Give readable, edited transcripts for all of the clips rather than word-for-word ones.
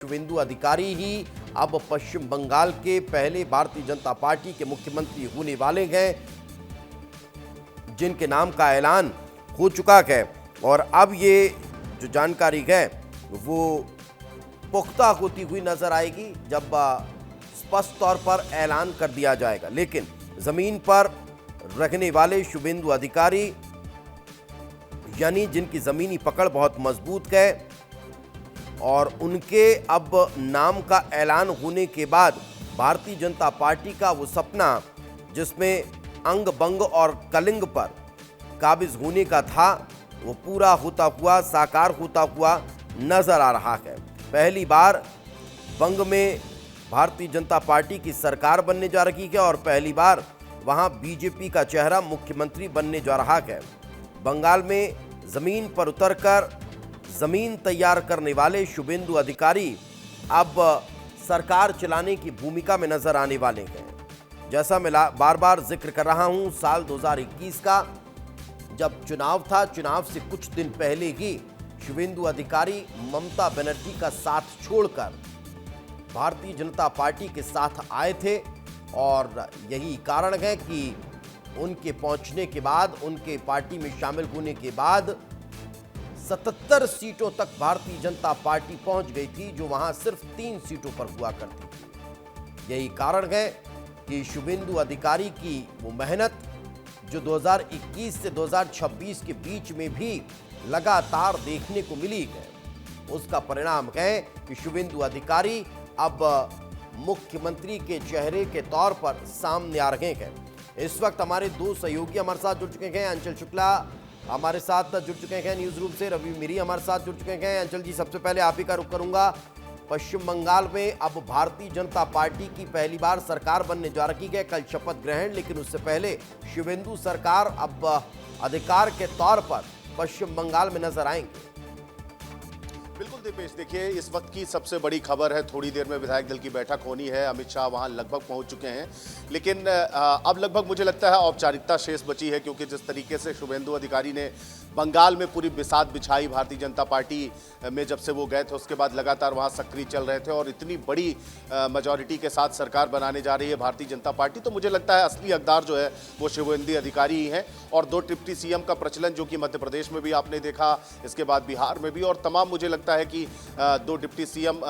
शुवेंदु अधिकारी ही अब पश्चिम बंगाल के पहले भारतीय जनता पार्टी के मुख्यमंत्री होने वाले हैं, जिनके नाम का ऐलान हो चुका है। और अब ये जो जानकारी है वो पुख्ता होती हुई नजर आएगी जब स्पष्ट तौर पर ऐलान कर दिया जाएगा। लेकिन जमीन पर रहने वाले शुवेंदु अधिकारी, यानी जिनकी जमीनी पकड़ बहुत मजबूत है, और उनके अब नाम का ऐलान होने के बाद भारतीय जनता पार्टी का वो सपना जिसमें अंग बंग और कलिंग पर काबिज होने का था, वो पूरा होता हुआ, साकार होता हुआ नजर आ रहा है। पहली बार बंग में भारतीय जनता पार्टी की सरकार बनने जा रही है और पहली बार वहां बीजेपी का चेहरा मुख्यमंत्री बनने जा रहा है। बंगाल में जमीन पर उतरकर जमीन तैयार करने वाले शुवेंदु अधिकारी अब सरकार चलाने की भूमिका में नजर आने वाले हैं। जैसा मैं बार बार जिक्र कर रहा हूं, साल 2021 का जब चुनाव था, चुनाव से कुछ दिन पहले ही शुवेंदु अधिकारी ममता बनर्जी का साथ छोड़कर भारतीय जनता पार्टी के साथ आए थे, और यही कारण है कि उनके पहुंचने के बाद, उनके पार्टी में शामिल होने के बाद 77 सीटों तक भारतीय जनता पार्टी पहुंच गई थी, जो वहां सिर्फ 3 सीटों पर हुआ करती थी। यही कारण है कि शुवेंदु अधिकारी की वो मेहनत जो 2021 से 2026 के बीच में भी लगातार देखने को मिली है, उसका परिणाम है कि शुवेंदु अधिकारी अब मुख्यमंत्री के चेहरे के तौर पर सामने आ रहे हैं। इस वक्त हमारे दो सहयोगी हमारे साथ जुड़ चुके हैं। अंचल शुक्ला हमारे साथ जुड़ चुके हैं न्यूज रूम से, रवि मिरी हमारे साथ जुड़ चुके हैं। अंचल जी, सबसे पहले आप ही का रुख करूंगा। पश्चिम बंगाल में अब भारतीय जनता पार्टी की पहली बार सरकार बनने जा रही है, कल शपथ ग्रहण, लेकिन उससे पहले शुवेंदु सरकार अब अधिकार के तौर पर पश्चिम बंगाल में नजर आएंगे। बिल्कुल दीपेश, देखिए इस वक्त की सबसे बड़ी खबर है, थोड़ी देर में विधायक दल की बैठक होनी है। अमित शाह वहां लगभग पहुंच चुके हैं, लेकिन अब लगभग मुझे लगता है औपचारिकता शेष बची है, क्योंकि जिस तरीके से शुवेंदु अधिकारी ने बंगाल में पूरी बिसात बिछाई, भारतीय जनता पार्टी में जब से वो गए थे उसके बाद लगातार वहां सक्रिय चल रहे थे और इतनी बड़ी मेजॉरिटी के साथ सरकार बनाने जा रही है भारतीय जनता पार्टी, तो मुझे लगता है असली हकदार जो है वो शुवेंदु अधिकारी ही हैं। और 2 डिप्टी सीएम का प्रचलन जो कि मध्य प्रदेश में भी आपने देखा, इसके बाद बिहार में भी, और तमाम मुझे लगता है कि 2 डिप्टी सीएम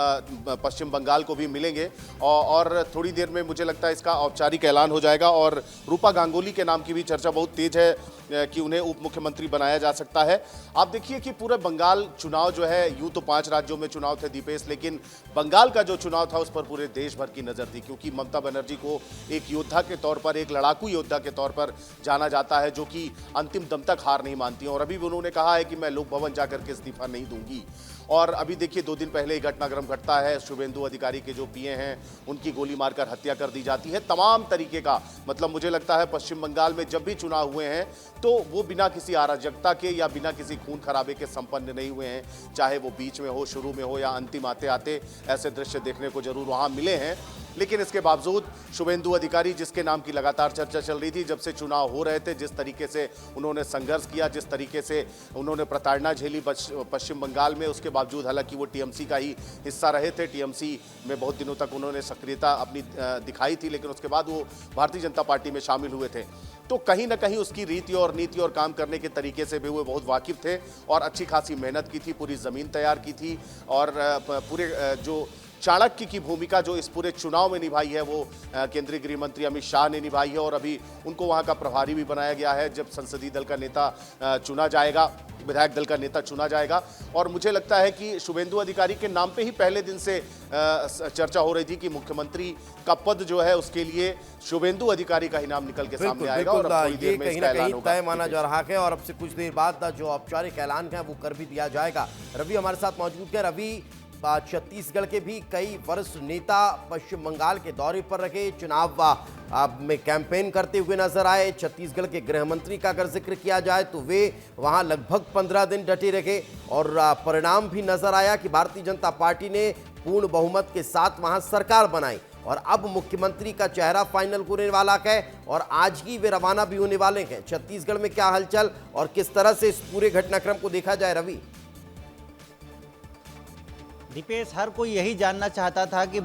पश्चिम बंगाल को भी मिलेंगे और थोड़ी देर में मुझे लगता है इसका औपचारिक ऐलान हो जाएगा। और रूपा गांगुली के नाम की भी चर्चा बहुत तेज है कि उन्हें उप मुख्यमंत्री बनाया जा सकता है। आप देखिए कि पूरे बंगाल चुनाव जो है, यूं तो 5 राज्यों में चुनाव थे दीपेश, लेकिन बंगाल का जो चुनाव था उस पर पूरे देश भर की नजर थी, क्योंकि ममता बनर्जी को एक योद्धा के तौर पर, एक लड़ाकू योद्धा के तौर पर जाना जाता है, जो कि अंतिम दम तक हार नहीं मानती हैं। और अभी भी उन्होंने कहा है कि मैं लोक भवन जाकर के इस्तीफा नहीं दूंगी। और अभी देखिए 2 दिन पहले ही घटनाक्रम घटता है, शुवेंदु अधिकारी के जो पीए हैं उनकी गोली मारकर हत्या कर दी जाती है। तमाम तरीके का मतलब मुझे लगता है पश्चिम बंगाल में जब भी चुनाव हुए हैं तो वो बिना किसी अराजकता के या बिना किसी खून खराबे के संपन्न नहीं हुए हैं, चाहे वो बीच में हो, शुरू में हो या अंतिम आते आते ऐसे दृश्य देखने को जरूर वहां मिले हैं। लेकिन इसके बावजूद शुवेंदु अधिकारी, जिसके नाम की लगातार चर्चा चल रही थी जब से चुनाव हो रहे थे, जिस तरीके से उन्होंने संघर्ष किया, जिस तरीके से उन्होंने प्रताड़ना झेली पश्चिम बंगाल में, उसके बावजूद हालांकि वो टीएमसी का ही हिस्सा रहे थे, टीएमसी में बहुत दिनों तक उन्होंने सक्रियता अपनी दिखाई थी, लेकिन उसके बाद वो भारतीय जनता पार्टी में शामिल हुए थे। तो कहीं ना कहीं उसकी रीति और नीति और काम करने के तरीके से भी वो बहुत वाकिफ थे और अच्छी खासी मेहनत की थी, पूरी ज़मीन तैयार की थी और पूरे जो चाणक्य की भूमिका जो इस पूरे चुनाव में निभाई है वो केंद्रीय गृह मंत्री अमित शाह ने निभाई है। और अभी उनको वहां का प्रभारी भी बनाया गया है जब संसदीय दल का नेता चुना जाएगा, विधायक दल का नेता चुना जाएगा। और मुझे लगता है कि शुवेंदु अधिकारी के नाम पे ही पहले दिन से चर्चा हो रही थी कि मुख्यमंत्री का पद जो है उसके लिए शुवेंदु अधिकारी का ही नाम निकल के सामने आएगा और अब थोड़ी देर में इसका ऐलान होगा, तय माना जा रहा है। और अब से कुछ देर बाद जो औपचारिक ऐलान है वो कर भी दिया जाएगा। रवि हमारे साथ मौजूद है। रवि, छत्तीसगढ़ के भी कई वरिष्ठ नेता पश्चिम बंगाल के दौरे पर रहे, चुनाव में कैंपेन करते हुए नजर आए। छत्तीसगढ़ के गृह मंत्री का अगर जिक्र किया जाए तो वे वहां लगभग 15 दिन डटे रहे और परिणाम भी नजर आया कि भारतीय जनता पार्टी ने पूर्ण बहुमत के साथ वहां सरकार बनाई और अब मुख्यमंत्री का चेहरा फाइनल होने वाला है और आज ही वे रवाना भी होने वाले हैं। छत्तीसगढ़ में क्या हलचल और किस तरह से इस पूरे घटनाक्रम को देखा जाए रवि? दीपेश, हर कोई यही जानना चाहता था कि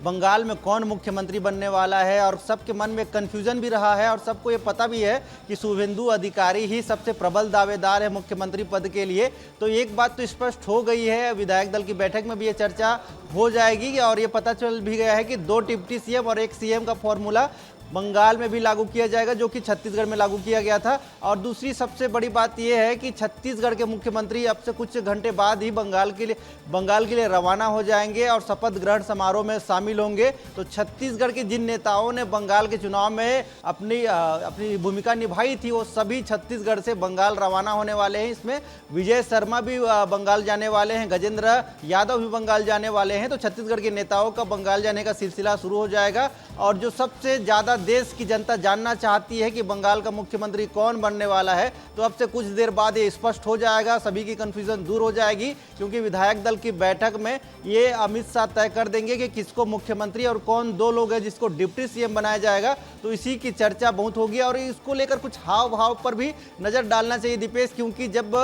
बंगाल में कौन मुख्यमंत्री बनने वाला है, और सबके मन में कन्फ्यूजन भी रहा है और सबको ये पता भी है कि शुभेंदु अधिकारी ही सबसे प्रबल दावेदार है मुख्यमंत्री पद के लिए। तो एक बात तो स्पष्ट हो गई है, विधायक दल की बैठक में भी ये चर्चा हो जाएगी और ये पता चल भी गया है कि 2 डिप्टी सीएम और 1 सीएम का फॉर्मूला बंगाल में भी लागू किया जाएगा, जो कि छत्तीसगढ़ में लागू किया गया था। और दूसरी सबसे बड़ी बात यह है कि छत्तीसगढ़ के मुख्यमंत्री अब से कुछ घंटे बाद ही बंगाल के लिए रवाना हो जाएंगे और शपथ ग्रहण समारोह में शामिल होंगे। तो छत्तीसगढ़ के जिन नेताओं ने बंगाल के चुनाव में अपनी भूमिका निभाई थी, वो सभी छत्तीसगढ़ से बंगाल रवाना होने वाले हैं। इसमें विजय शर्मा भी बंगाल जाने वाले हैं, गजेंद्र यादव भी बंगाल जाने वाले हैं। तो छत्तीसगढ़ के नेताओं का बंगाल जाने का सिलसिला शुरू हो जाएगा। और जो सबसे ज़्यादा देश की जनता जानना चाहती है कि बंगाल का मुख्यमंत्री कौन बनने वाला है, तो अब से कुछ देर बाद ये स्पष्ट हो जाएगा, सभी की कंफ्यूजन दूर हो जाएगी। क्योंकि विधायक दल की बैठक में ये अमित शाह तय कर देंगे कि किसको मुख्यमंत्री और कौन 2 लोग हैं जिसको डिप्टी सीएम बनाया जाएगा। तो इसी की चर्चा बहुत होगी और इसको लेकर कुछ हाव भाव पर भी नजर डालना चाहिए दीपेश, क्योंकि जब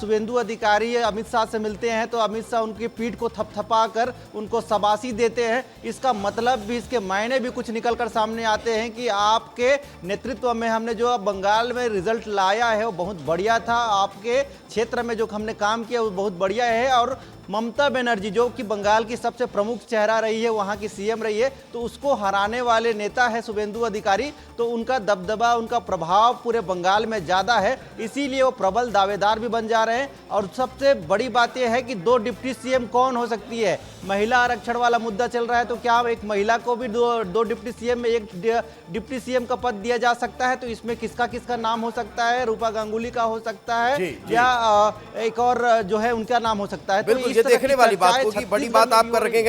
शुभेंदु अधिकारी अमित शाह से मिलते हैं तो अमित शाह उनकी पीठ को थपथपा कर उनको शाबाशी देते हैं। इसका मतलब भी, इसके मायने भी कुछ निकल कर सामने आते हैं कि आपके नेतृत्व में हमने जो बंगाल में रिजल्ट लाया है वो बहुत बढ़िया था, आपके क्षेत्र में जो हमने काम किया वो बहुत बढ़िया है। और ममता बनर्जी जो कि बंगाल की सबसे प्रमुख चेहरा रही है, वहाँ की सीएम रही है, तो उसको हराने वाले नेता है शुभेंदु अधिकारी। तो उनका दबदबा, उनका प्रभाव पूरे बंगाल में ज़्यादा है, इसीलिए वो प्रबल दावेदार भी बन जा रहे हैं। और सबसे बड़ी बात यह है कि 2 डिप्टी सीएम कौन हो सकती है। महिला आरक्षण वाला मुद्दा चल रहा है, तो क्या एक महिला को भी दो डिप्टी सीएम में 1 डिप्टी सीएम का पद दिया जा सकता है? तो इसमें किसका किसका नाम हो सकता है? रूपा गांगुली का हो सकता है या एक और जो है उनका नाम हो सकता है। बिल्कुल, ये देखने वाली बात होगी। बड़ी बात आप कर रखेंगे।